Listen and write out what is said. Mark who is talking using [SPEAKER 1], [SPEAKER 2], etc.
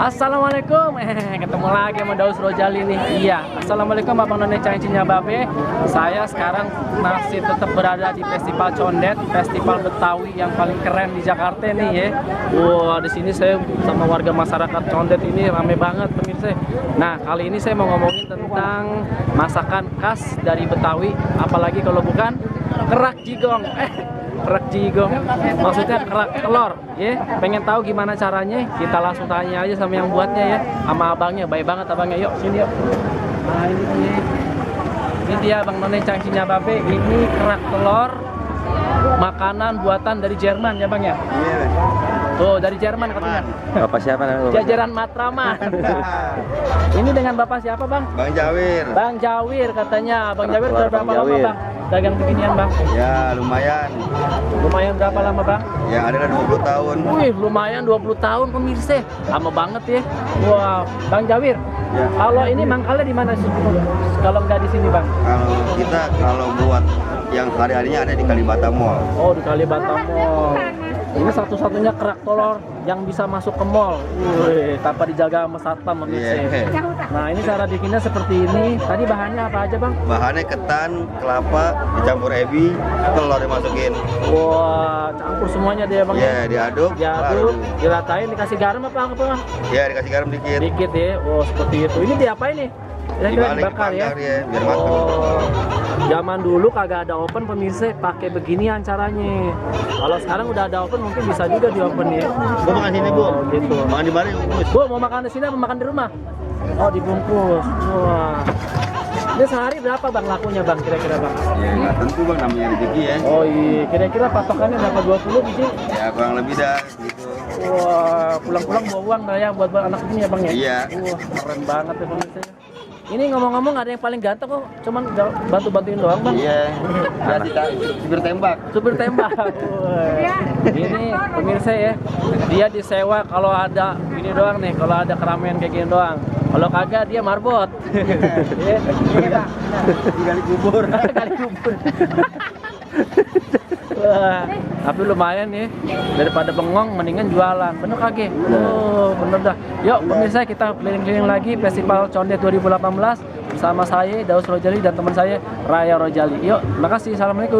[SPEAKER 1] Assalamualaikum, ketemu lagi sama Daus Rojali nih. Iya, assalamualaikum abang none cangcinya babe. Saya sekarang masih tetap berada di Festival Condet, festival Betawi yang paling keren di Jakarta nih ya. Wah, di sini saya sama warga masyarakat Condet ini rame banget pemirsa. Nah, kali ini saya mau ngomongin tentang masakan khas dari Betawi, apalagi kalau bukan kerak jigong. Kerak jigong, maksudnya kerak telur ya. Pengen tahu gimana caranya? Kita langsung tanya aja sama yang buatnya ya, sama abangnya. Baik banget abangnya, yuk sini yuk. Nah ini dia Bang None Cangcinya Babe. Ini kerak telur, makanan buatan dari Jerman ya Bang ya?
[SPEAKER 2] Iya.
[SPEAKER 1] Tuh dari Jerman katanya.
[SPEAKER 3] Bapak siapa namanya?
[SPEAKER 1] Jajaran Matraman. Ini dengan Bapak siapa Bang?
[SPEAKER 2] Bang Jawir.
[SPEAKER 1] Bang Jawir katanya. Bang Jawir udah berapa lama
[SPEAKER 3] Jawir.
[SPEAKER 1] Bang dagang beginian Bang?
[SPEAKER 2] Ya lumayan.
[SPEAKER 1] Lumayan berapa lama Bang?
[SPEAKER 2] Ya ada 20 tahun.
[SPEAKER 1] Wih, lumayan 20 tahun pemirsa. Lama banget ya. Wah, Bang Jawir.
[SPEAKER 2] Ya.
[SPEAKER 1] Kalau ini mangkalnya di mana sih? Kalau nggak di sini, Bang?
[SPEAKER 2] Kalau buat yang hari-harinya ada di Kalibata Mall.
[SPEAKER 1] Oh, di Kalibata Mall. Ini satu-satunya kerak telur yang bisa masuk ke mall. Wih, tanpa dijaga sama satpam pemirsa.
[SPEAKER 2] Iya.
[SPEAKER 1] Nah, ini cara bikinnya seperti ini. Tadi bahannya apa aja, Bang?
[SPEAKER 2] Bahannya ketan, kelapa, dicampur ebi, telur dimasukin.
[SPEAKER 1] Wah, campur semuanya deh, Bang.
[SPEAKER 2] Ya diaduk.
[SPEAKER 1] Diaduk, diratain, dikasih garam apa?
[SPEAKER 2] Ya dikasih garam dikit.
[SPEAKER 1] Dikit ya. Oh, seperti itu. Ini diapain nih? Kira-kira
[SPEAKER 2] Dibalik
[SPEAKER 1] dibakar ya?
[SPEAKER 2] ya, biar matang.
[SPEAKER 1] Oh, zaman dulu kagak ada oven pemirsa, pakai beginian caranya. Kalau sekarang udah ada oven mungkin bisa juga di oven ya.
[SPEAKER 2] Gua makan sini, Bu.
[SPEAKER 1] Oh, gitu.
[SPEAKER 2] Makan di mana?
[SPEAKER 1] Bu, mau makan di sini apa makan di rumah? Oh, dibungkus. Wah. Ini sehari berapa Bang lakunya Bang kira-kira Bang?
[SPEAKER 2] Ya nggak tentu Bang, namanya rezeki ya.
[SPEAKER 1] Oh iya, kira-kira patokannya berapa 20 biji?
[SPEAKER 2] Ya kurang lebih dah gitu.
[SPEAKER 1] Wah, pulang-pulang bawa uang dah ya buat anak ini ya Bang ya?
[SPEAKER 2] Iya.
[SPEAKER 1] Wah, keren banget ya pemirsa. Ini ngomong-ngomong ada yang paling ganteng kok, cuman bantu-bantuin doang Bang.
[SPEAKER 2] Iya. Ya kita supir tembak.
[SPEAKER 1] Supir tembak. Wah. Ini pemirsa ya, dia disewa kalau ada ini doang nih, kalau ada keramaian kayak gini doang. Kalau kagak dia marbot. Iya, Pak.
[SPEAKER 2] Gali kubur.
[SPEAKER 1] Kali kubur. Wah, tapi lumayan nih, daripada bengong mendingan jualan. Bener kagak? Oh, bener dah. Yuk pemirsa, kita keliling-keliling lagi Festival Condet 2018 bersama saya Daus Rojali dan teman saya Raya Rojali. Yuk, makasih. Assalamualaikum.